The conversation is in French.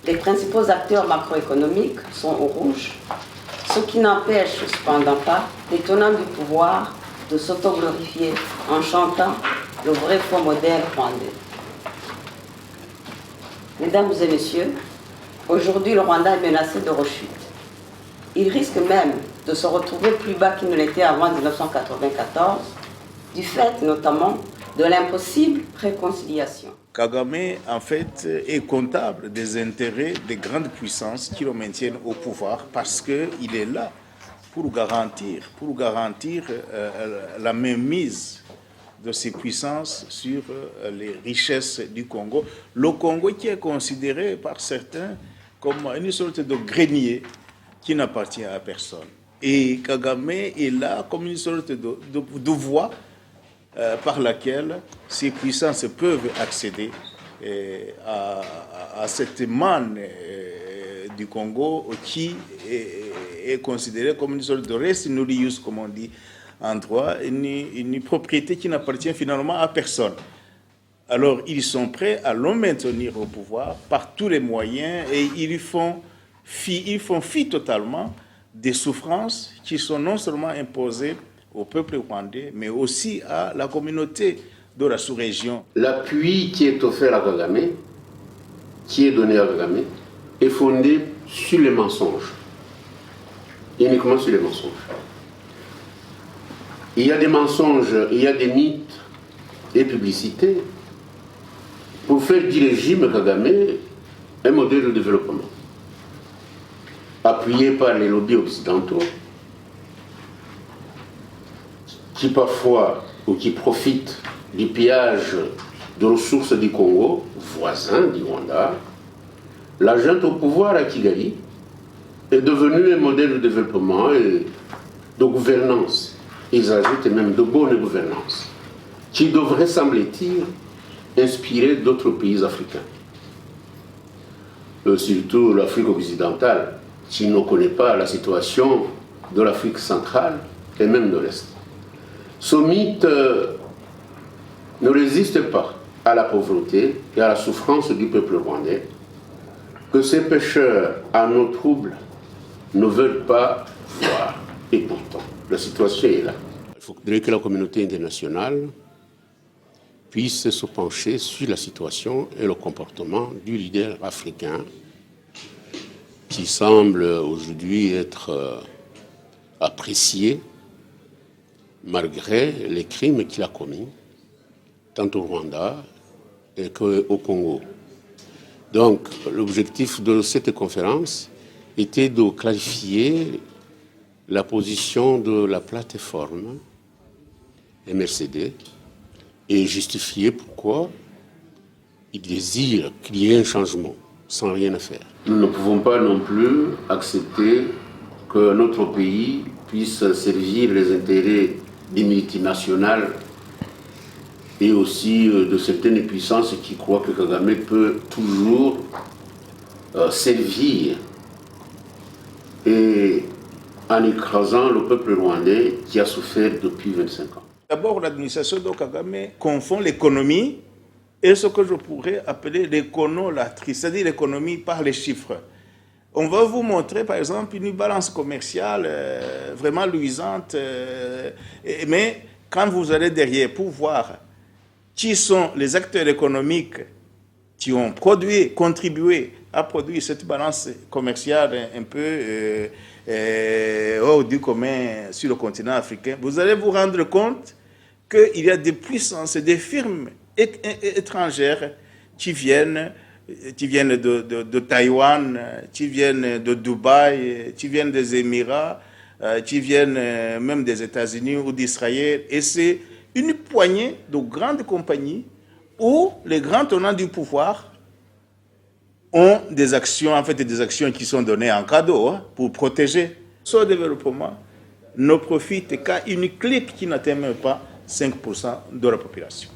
Les principaux acteurs macroéconomiques sont au rouge, ce qui n'empêche cependant pas les tenants du pouvoir de s'autoglorifier en chantant le vrai faux modèle rwandais. Mesdames et messieurs, aujourd'hui le Rwanda est menacé de rechute. Il risque même de se retrouver plus bas qu'il ne l'était avant 1994, du fait notamment de l'impossible réconciliation. Kagame, en fait, est comptable des intérêts des grandes puissances qui le maintiennent au pouvoir parce qu'il est là pour garantir la mainmise de ces puissances sur les richesses du Congo. Le Congo qui est considéré par certains comme une sorte de grenier qui n'appartient à personne. Et Kagame est là comme une sorte de voie par laquelle ces puissances peuvent accéder à cette manne du Congo qui est considérée comme une sorte de res nullius, comme on dit en droit, une propriété qui n'appartient finalement à personne. Alors ils sont prêts à le maintenir au pouvoir par tous les moyens et ils font fi totalement des souffrances qui sont non seulement imposées au peuple rwandais, mais aussi à la communauté de la sous-région. L'appui qui est offert à Kagame, qui est donné à Kagame, est fondé sur les mensonges. Uniquement sur les mensonges. Il y a des mensonges, il y a des mythes, des publicités pour faire du régime Kagame un modèle de développement. Appuyé par les lobbies occidentaux, qui parfois, ou qui profitent du pillage de ressources du Congo, voisin du Rwanda, la junte au pouvoir à Kigali est devenue un modèle de développement et de gouvernance. Ils ajoutent même de bonne gouvernance, qui devrait, semble-t-il, inspirer d'autres pays africains. Surtout l'Afrique occidentale, qui ne connaît pas la situation de l'Afrique centrale et même de l'Est. Ce mythe ne résiste pas à la pauvreté et à la souffrance du peuple rwandais, que ces pécheurs à nos troubles ne veulent pas voir. Et pourtant, la situation est là. Il faudrait que la communauté internationale puisse se pencher sur la situation et le comportement du leader africain qui semble aujourd'hui être apprécié malgré les crimes qu'il a commis, tant au Rwanda qu'au Congo. Donc, l'objectif de cette conférence était de clarifier la position de la plateforme MRCD et justifier pourquoi il désire qu'il y ait un changement sans rien faire. Nous ne pouvons pas non plus accepter que notre pays puisse servir les intérêts des multinationales et aussi de certaines puissances qui croient que Kagame peut toujours servir et en écrasant le peuple rwandais qui a souffert depuis 25 ans. D'abord, l'administration de Kagame confond l'économie et ce que je pourrais appeler l'éconolatrie, c'est-à-dire l'économie par les chiffres. On va vous montrer, par exemple, une balance commerciale vraiment luisante, mais quand vous allez derrière pour voir qui sont les acteurs économiques qui ont contribué à produire cette balance commerciale un peu hors du commun sur le continent africain, vous allez vous rendre compte qu'il y a des puissances et des firmes étrangères qui viennent de Taïwan, qui viennent de Dubaï, qui viennent des Émirats, qui viennent même des États-Unis ou d'Israël. Et c'est une poignée de grandes compagnies où les grands tenants du pouvoir ont des actions, en fait des actions qui sont données en cadeau pour protéger. Ce développement ne profite qu'à une clique qui n'atteint même pas 5% de la population.